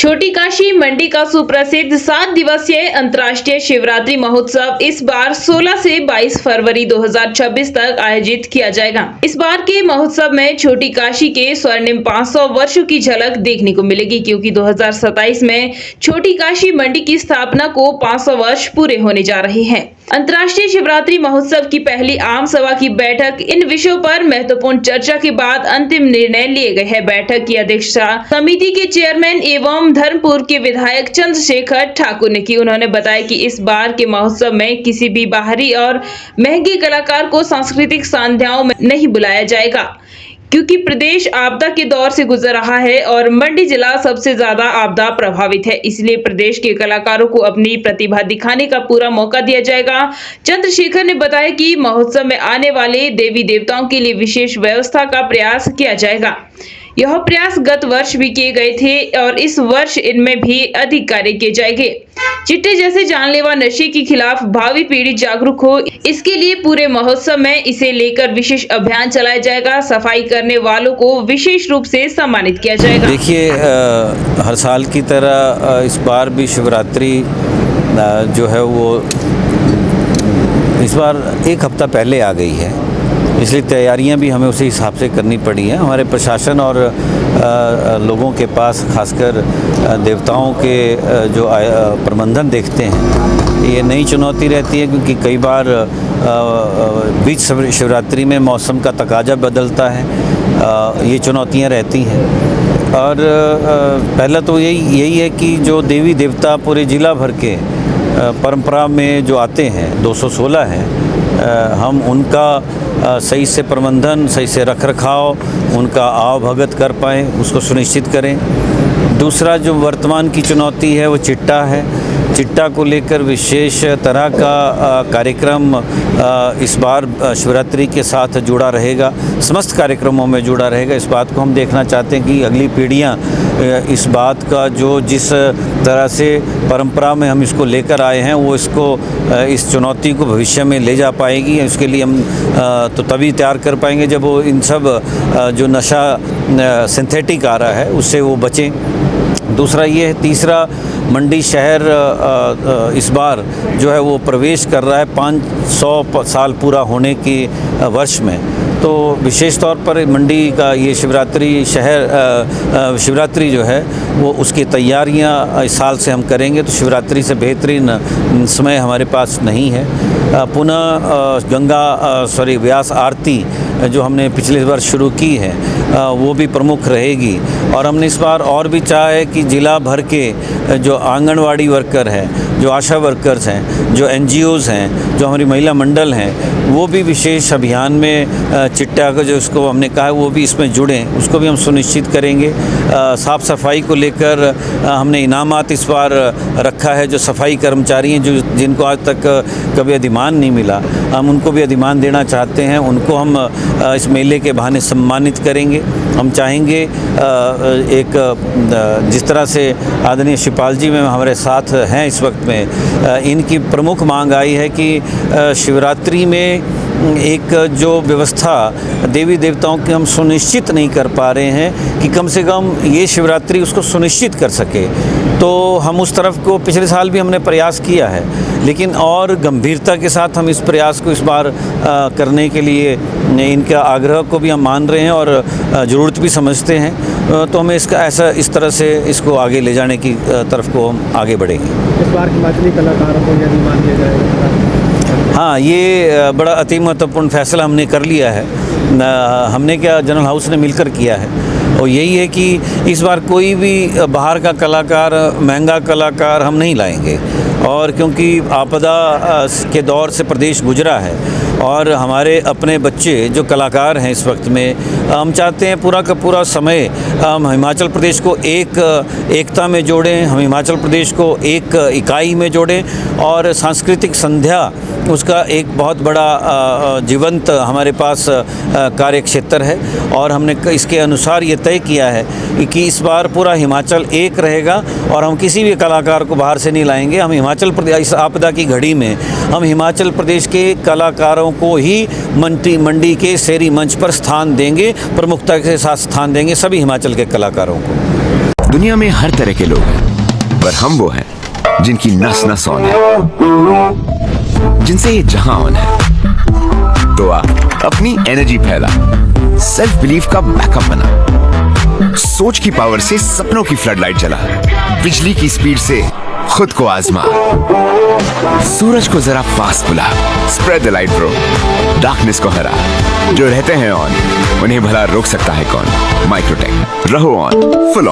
छोटी काशी मंडी का सुप्रसिद्ध 7 दिवसीय अंतर्राष्ट्रीय शिवरात्रि महोत्सव इस बार 16 से 22 फरवरी 2026 तक आयोजित किया जाएगा। इस बार के महोत्सव में छोटी काशी के स्वर्णिम 500 वर्षों की झलक देखने को मिलेगी, क्योंकि 2027 में छोटी काशी मंडी की स्थापना को 500 वर्ष पूरे होने जा रहे हैं। अंतर्राष्ट्रीय शिवरात्रि महोत्सव की पहली आम सभा की बैठक इन विषयों पर महत्वपूर्ण चर्चा के बाद अंतिम निर्णय लिए गए हैं। बैठक की अध्यक्षता समिति के चेयरमैन एवं धर्मपुर के विधायक चंद्रशेखर ठाकुर ने की। उन्होंने बताया कि इस बार के महोत्सव में किसी भी बाहरी और महंगे कलाकार को सांस्कृतिक संध्याओं में नहीं बुलाया जाएगा, क्योंकि प्रदेश आपदा के दौर से गुजर रहा है और मंडी जिला सबसे ज्यादा आपदा प्रभावित है। इसलिए प्रदेश के कलाकारों को अपनी प्रतिभा दिखाने का पूरा मौका दिया जाएगा। चंद्रशेखर ने बताया कि महोत्सव में आने वाले देवी देवताओं के लिए विशेष व्यवस्था का प्रयास किया जाएगा। यह प्रयास गत वर्ष भी किए गए थे और इस वर्ष इनमें भी अधिक कार्य किए जाएंगे। चिट्टे जैसे जानलेवा नशे के खिलाफ भावी पीढ़ी जागरूक हो, इसके लिए पूरे महोत्सव में इसे लेकर विशेष अभियान चलाया जाएगा। सफाई करने वालों को विशेष रूप से सम्मानित किया जाएगा। देखिए, हर साल की तरह इस बार भी शिवरात्रि जो है वो इस बार एक हफ्ता पहले आ गई है, इसलिए तैयारियां भी हमें उसी हिसाब से करनी पड़ी हैं। हमारे प्रशासन और लोगों के पास खासकर देवताओं के जो प्रबंधन देखते हैं, ये नई चुनौती रहती है, क्योंकि कई बार बीच शिवरात्रि में मौसम का तकाजा बदलता है। ये चुनौतियां रहती हैं और पहला तो यही है कि जो देवी देवता पूरे जिला भर के परंपरा में जो आते हैं 216 हैं, हम उनका सही से प्रबंधन, सही से रखरखाव, उनका आव भगत कर पाएँ, उसको सुनिश्चित करें। दूसरा जो वर्तमान की चुनौती है वो चिट्टा है। चिट्टा को लेकर विशेष तरह का कार्यक्रम इस बार शिवरात्रि के साथ जुड़ा रहेगा, समस्त कार्यक्रमों में जुड़ा रहेगा। इस बात को हम देखना चाहते हैं कि अगली पीढ़ियां इस बात का जो जिस तरह से परंपरा में हम इसको लेकर आए हैं, वो इसको इस चुनौती को भविष्य में ले जा पाएगी। इसके लिए हम तो तभी तैयार कर पाएंगे जब वो इन सब जो नशा सिंथेटिक आ रहा है उससे वो बचें। दूसरा ये है, तीसरा मंडी शहर इस बार जो है वो प्रवेश कर रहा है 500 साल पूरा होने के वर्ष में। तो विशेष तौर पर मंडी का ये शिवरात्रि जो है वो उसकी तैयारियां इस साल से हम करेंगे। तो शिवरात्रि से बेहतरीन समय हमारे पास नहीं है। पुनः व्यास आरती जो हमने पिछले वर्ष शुरू की है वो भी प्रमुख रहेगी। और हमने इस बार और भी चाहा है कि जिला भर के जो आंगनवाड़ी वर्कर हैं, जो आशा वर्कर्स हैं, जो NGOs हैं, जो हमारी महिला मंडल हैं, वो भी विशेष अभियान में चिट्टा का जो इसको हमने कहा है वो भी इसमें जुड़ें, उसको भी हम सुनिश्चित करेंगे। साफ़ सफाई को लेकर हमने इनामात इस बार रखा है। जो सफाई कर्मचारी हैं, जो जिनको आज तक कभी अधिमान नहीं मिला, हम उनको भी अधिमान देना चाहते हैं। उनको हम इस मेले के बहाने सम्मानित करेंगे। हम चाहेंगे एक जिस तरह से आदरणीय शिवपाल जी में हमारे साथ हैं इस वक्त में, इनकी प्रमुख मांग आई है कि शिवरात्रि में एक जो व्यवस्था देवी देवताओं की हम सुनिश्चित नहीं कर पा रहे हैं कि कम से कम ये शिवरात्रि उसको सुनिश्चित कर सके। तो हम उस तरफ को पिछले साल भी हमने प्रयास किया है, लेकिन और गंभीरता के साथ हम इस प्रयास को इस बार करने के लिए इनका आग्रह को भी हम मान रहे हैं और ज़रूरत भी समझते हैं। तो हमें इस तरह से इसको आगे ले जाने की तरफ को हम आगे बढ़ेंगे। इस बार हिमाचली कलाकारों को यदि मान दिया जाएगा? हाँ, ये बड़ा अति महत्वपूर्ण फैसला हमने कर लिया है। हमने क्या, जनरल हाउस ने मिलकर किया है, और यही है कि इस बार कोई भी बाहर का कलाकार, महंगा कलाकार हम नहीं लाएंगे। और क्योंकि आपदा के दौर से प्रदेश गुजरा है और हमारे अपने बच्चे जो कलाकार हैं इस वक्त में, हम चाहते हैं पूरा का पूरा समय हम हिमाचल प्रदेश को एकता में जोड़ें, हम हिमाचल प्रदेश को एक इकाई में जोड़ें। और सांस्कृतिक संध्या उसका एक बहुत बड़ा जीवंत हमारे पास कार्य क्षेत्र है। और हमने इसके अनुसार ये तय किया है कि इस बार पूरा हिमाचल एक रहेगा और हम किसी भी कलाकार को बाहर से नहीं लाएंगे। हम हिमाचल प्रदेश, इस आपदा की घड़ी में हम हिमाचल प्रदेश के कलाकारों को ही मंडी के शहरी मंच पर स्थान देंगे, प्रमुखता के साथ स्थान देंगे सभी हिमाचल के कलाकारों को। दुनिया में हर तरह के लोग हैं, पर हम वो हैं जिनकी नस नस ऑन है, जिनसे ये जहां ऑन है। तो आ अपनी एनर्जी फैला, सेल्फ बिलीफ का बैकअप बना, सोच की पावर से सपनों की फ्लड लाइट जला, बिजली की स्पीड से खुद को आजमा, सूरज को जरा पास बुला, spread the light bro, darkness को हरा। जो रहते हैं ऑन उन्हें भला रोक सकता है कौन? माइक्रोटेक, रहो ऑन, फुल ऑन।